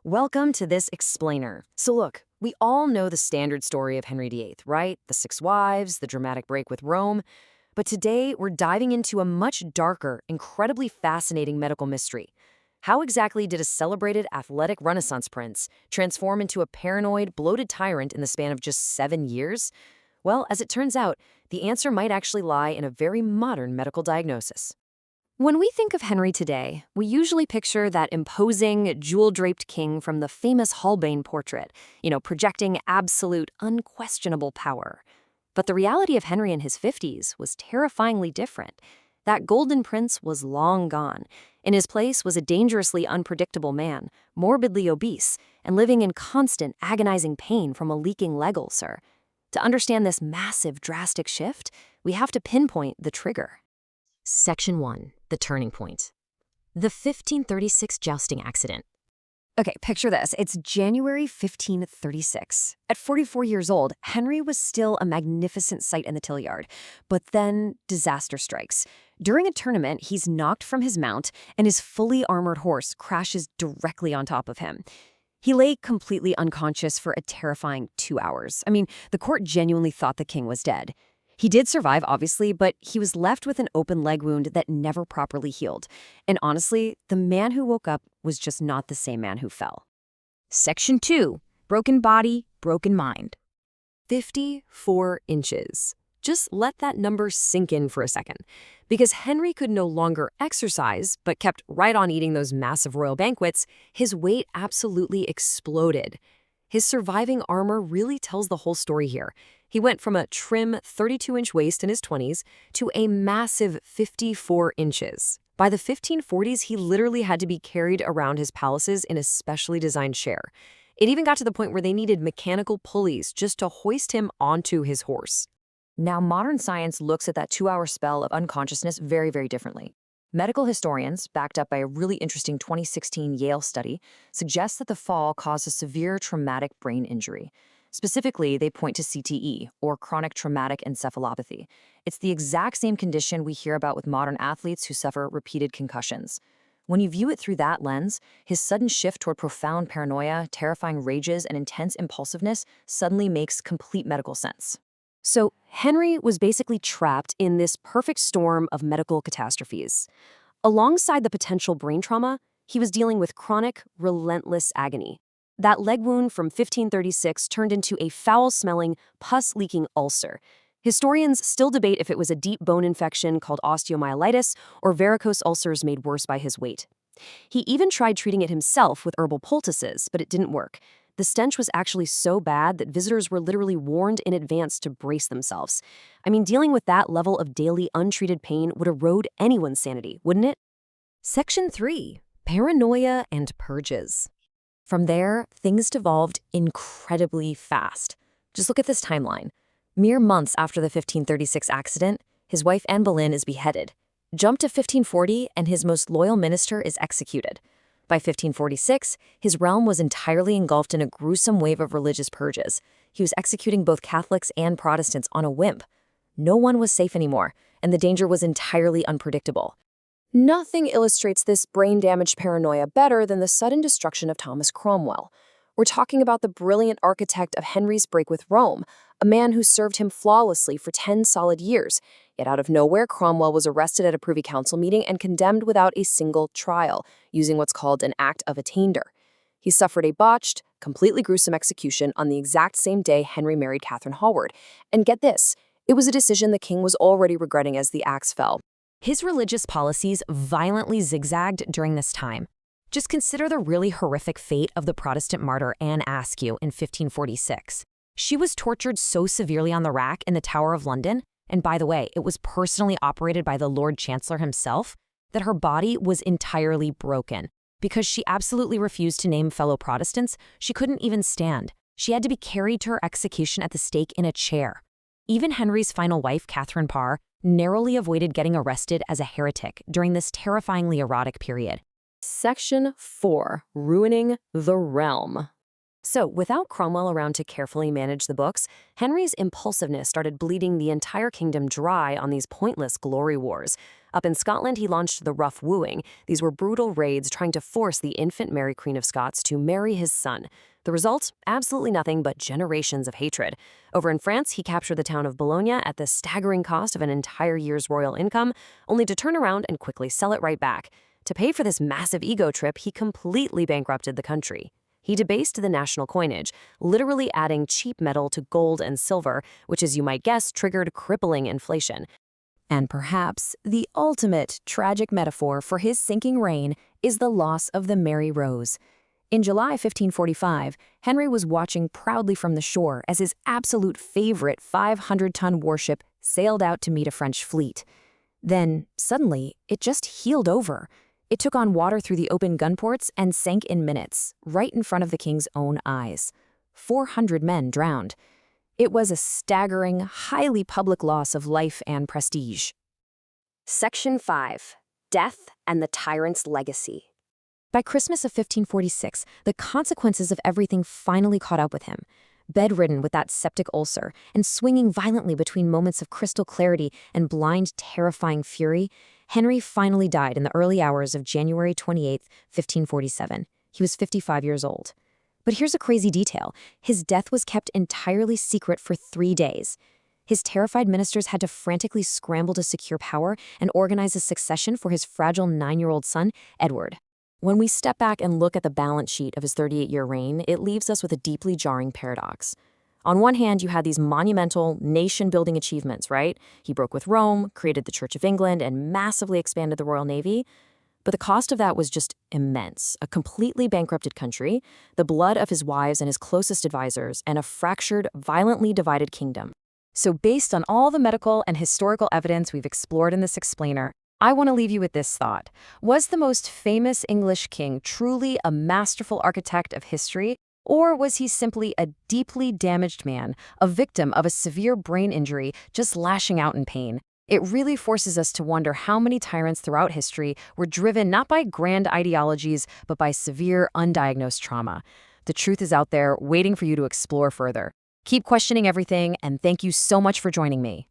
Welcome to this explainer. So look, we all know the standard story of Henry VIII, right? The six wives, the dramatic break with Rome. But today, we're diving into a much darker, incredibly fascinating medical mystery. How exactly did a celebrated athletic Renaissance prince transform into a paranoid, bloated tyrant in the span of just 7 years? Well, as it turns out, the answer might actually lie in a very modern medical diagnosis. When we think of Henry today, we usually picture that imposing, jewel-draped king from the famous Holbein portrait, projecting absolute, unquestionable power. But the reality of Henry in his 50s was terrifyingly different. That golden prince was long gone. In his place was a dangerously unpredictable man, morbidly obese, and living in constant, agonizing pain from a leaking leg ulcer. To understand this massive, drastic shift, we have to pinpoint the trigger. Section 1. The turning point. The 1536 jousting accident. Okay, picture this. It's January 1536. At 44 years old, Henry was still a magnificent sight in the Tillyard. But then disaster strikes. During a tournament, he's knocked from his mount, and his fully armored horse crashes directly on top of him. He lay completely unconscious for a terrifying 2 hours. The court genuinely thought the king was dead. He did survive, obviously, but he was left with an open leg wound that never properly healed. And honestly, the man who woke up was just not the same man who fell. Section 2. Broken body, broken mind. 54 inches. Just let that number sink in for a second. Because Henry could no longer exercise, but kept right on eating those massive royal banquets, his weight absolutely exploded. His surviving armor really tells the whole story here. He went from a trim 32-inch waist in his 20s to a massive 54 inches. By the 1540s, he literally had to be carried around his palaces in a specially designed chair. It even got to the point where they needed mechanical pulleys just to hoist him onto his horse. Now, modern science looks at that 2-hour spell of unconsciousness very, very differently. Medical historians, backed up by a really interesting 2016 Yale study, suggest that the fall caused a severe traumatic brain injury. Specifically, they point to CTE, or chronic traumatic encephalopathy. It's the exact same condition we hear about with modern athletes who suffer repeated concussions. When you view it through that lens, his sudden shift toward profound paranoia, terrifying rages, and intense impulsiveness suddenly makes complete medical sense. So, Henry was basically trapped in this perfect storm of medical catastrophes. Alongside the potential brain trauma, he was dealing with chronic, relentless agony. That leg wound from 1536 turned into a foul-smelling, pus-leaking ulcer. Historians still debate if it was a deep bone infection called osteomyelitis or varicose ulcers made worse by his weight. He even tried treating it himself with herbal poultices, but it didn't work. The stench was actually so bad that visitors were literally warned in advance to brace themselves. Dealing with that level of daily untreated pain would erode anyone's sanity, wouldn't it? Section 3. Paranoia and purges. From there, things devolved incredibly fast. Just look at this timeline. Mere months after the 1536 accident, his wife Anne Boleyn is beheaded. Jump to 1540, and his most loyal minister is executed. By 1546, his realm was entirely engulfed in a gruesome wave of religious purges. He was executing both Catholics and Protestants on a whim. No one was safe anymore, and the danger was entirely unpredictable. Nothing illustrates this brain-damaged paranoia better than the sudden destruction of Thomas Cromwell. We're talking about the brilliant architect of Henry's break with Rome, a man who served him flawlessly for 10 solid years. Yet out of nowhere, Cromwell was arrested at a Privy Council meeting and condemned without a single trial, using what's called an act of attainder. He suffered a botched, completely gruesome execution on the exact same day Henry married Catherine Howard. And get this, it was a decision the king was already regretting as the axe fell. His religious policies violently zigzagged during this time. Just consider the really horrific fate of the Protestant martyr Anne Askew in 1546. She was tortured so severely on the rack in the Tower of London, and by the way, it was personally operated by the Lord Chancellor himself, that her body was entirely broken. Because she absolutely refused to name fellow Protestants, she couldn't even stand. She had to be carried to her execution at the stake in a chair. Even Henry's final wife, Catherine Parr, narrowly avoided getting arrested as a heretic during this terrifyingly erotic period. Section 4. Ruining the realm. So, without Cromwell around to carefully manage the books, Henry's impulsiveness started bleeding the entire kingdom dry on these pointless glory wars. Up in Scotland, he launched the Rough Wooing. These were brutal raids trying to force the infant Mary Queen of Scots to marry his son. The result? Absolutely nothing but generations of hatred. Over in France, he captured the town of Bologna at the staggering cost of an entire year's royal income, only to turn around and quickly sell it right back. To pay for this massive ego trip, he completely bankrupted the country. He debased the national coinage, literally adding cheap metal to gold and silver, which, as you might guess, triggered crippling inflation. And perhaps the ultimate tragic metaphor for his sinking reign is the loss of the Mary Rose. In July 1545, Henry was watching proudly from the shore as his absolute favorite 500-ton warship sailed out to meet a French fleet. Then, suddenly, it just heeled over. It took on water through the open gun ports and sank in minutes, right in front of the king's own eyes. 400 men drowned. It was a staggering, highly public loss of life and prestige. Section 5. Death and the Tyrant's Legacy. By Christmas of 1546, the consequences of everything finally caught up with him. Bedridden with that septic ulcer and swinging violently between moments of crystal clarity and blind, terrifying fury, Henry finally died in the early hours of January 28, 1547. He was 55 years old. But here's a crazy detail. His death was kept entirely secret for 3 days. His terrified ministers had to frantically scramble to secure power and organize a succession for his fragile 9-year-old son, Edward. When we step back and look at the balance sheet of his 38-year reign, it leaves us with a deeply jarring paradox. On one hand, you had these monumental, nation-building achievements, right? He broke with Rome, created the Church of England, and massively expanded the Royal Navy. But the cost of that was just immense. A completely bankrupted country, the blood of his wives and his closest advisors, and a fractured, violently divided kingdom. So based on all the medical and historical evidence we've explored in this explainer, I want to leave you with this thought. Was the most famous English king truly a masterful architect of history, or was he simply a deeply damaged man, a victim of a severe brain injury, just lashing out in pain? It really forces us to wonder how many tyrants throughout history were driven not by grand ideologies, but by severe, undiagnosed trauma. The truth is out there, waiting for you to explore further. Keep questioning everything, and thank you so much for joining me.